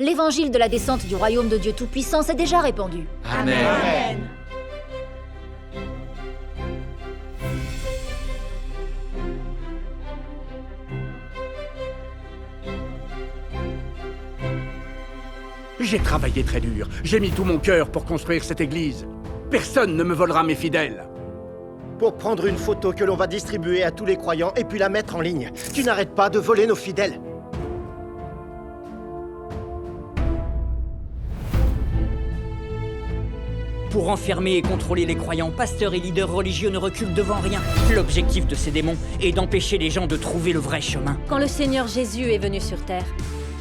L'évangile de la descente du royaume de Dieu Tout-Puissant s'est déjà répandu. Amen. Amen. J'ai travaillé très dur, j'ai mis tout mon cœur pour construire cette église. Personne ne me volera mes fidèles. Pour prendre une photo que l'on va distribuer à tous les croyants et puis la mettre en ligne. Tu n'arrêtes pas de voler nos fidèles. Pour enfermer et contrôler les croyants, pasteurs et leaders religieux ne reculent devant rien. L'objectif de ces démons est d'empêcher les gens de trouver le vrai chemin. Quand le Seigneur Jésus est venu sur terre,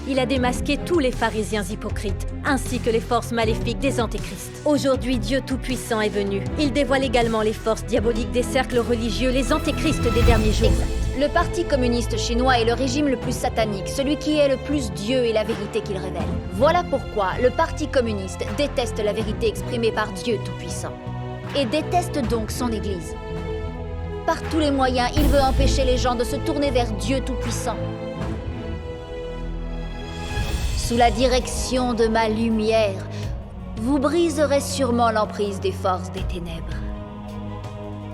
il a démasqué tous les pharisiens hypocrites, ainsi que les forces maléfiques des antéchrists. Aujourd'hui, Dieu Tout-Puissant est venu. Il dévoile également les forces diaboliques des cercles religieux, les antéchrists des derniers jours. Exact. Le Parti communiste chinois est le régime le plus satanique, celui qui est le plus Dieu et la vérité qu'il révèle. Voilà pourquoi le Parti communiste déteste la vérité exprimée par Dieu Tout-Puissant. Et déteste donc son Église. Par tous les moyens, il veut empêcher les gens de se tourner vers Dieu Tout-Puissant. Sous la direction de ma lumière, vous briserez sûrement l'emprise des forces des ténèbres.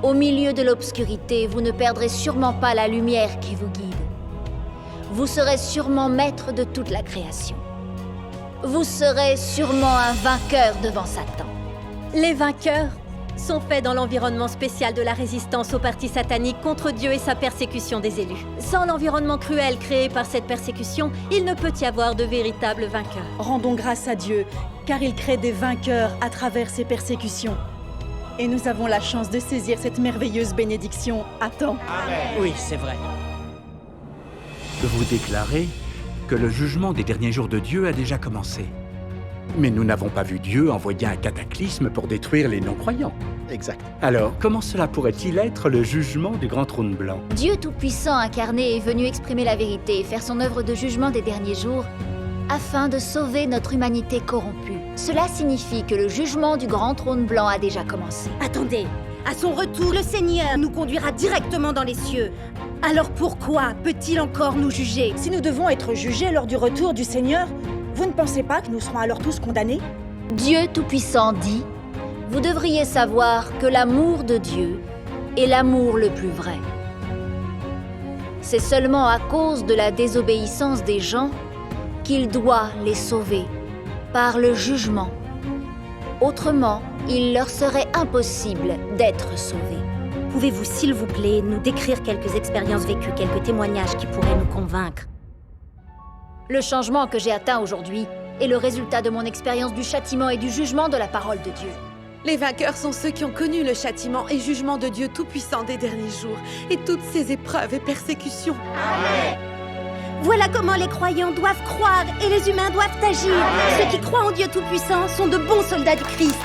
Au milieu de l'obscurité, vous ne perdrez sûrement pas la lumière qui vous guide. Vous serez sûrement maître de toute la création. Vous serez sûrement un vainqueur devant Satan. Les vainqueurs sont faits dans l'environnement spécial de la résistance au parti satanique contre Dieu et sa persécution des élus. Sans l'environnement cruel créé par cette persécution, il ne peut y avoir de véritables vainqueurs. Rendons grâce à Dieu, car il crée des vainqueurs à travers ces persécutions. Et nous avons la chance de saisir cette merveilleuse bénédiction à temps. Oui, c'est vrai. Vous déclarez que le jugement des derniers jours de Dieu a déjà commencé. Mais nous n'avons pas vu Dieu envoyer un cataclysme pour détruire les non-croyants. Exact. Alors, comment cela pourrait-il être le jugement du grand trône blanc? Dieu Tout-Puissant incarné est venu exprimer la vérité et faire son œuvre de jugement des derniers jours afin de sauver notre humanité corrompue. Cela signifie que le jugement du grand trône blanc a déjà commencé. Attendez, à son retour, le Seigneur nous conduira directement dans les cieux. Alors pourquoi peut-il encore nous juger? Si nous devons être jugés lors du retour du Seigneur, vous ne pensez pas que nous serons alors tous condamnés? Dieu Tout-Puissant dit: vous devriez savoir que l'amour de Dieu est l'amour le plus vrai. C'est seulement à cause de la désobéissance des gens qu'il doit les sauver par le jugement. Autrement, il leur serait impossible d'être sauvés. Pouvez-vous, s'il vous plaît, nous décrire quelques expériences vécues, quelques témoignages qui pourraient nous convaincre? Le changement que j'ai atteint aujourd'hui est le résultat de mon expérience du châtiment et du jugement de la parole de Dieu. Les vainqueurs sont ceux qui ont connu le châtiment et jugement de Dieu Tout-Puissant des derniers jours et toutes ces épreuves et persécutions. Amen. Voilà comment les croyants doivent croire et les humains doivent agir. Ceux qui croient en Dieu Tout-Puissant sont de bons soldats du Christ.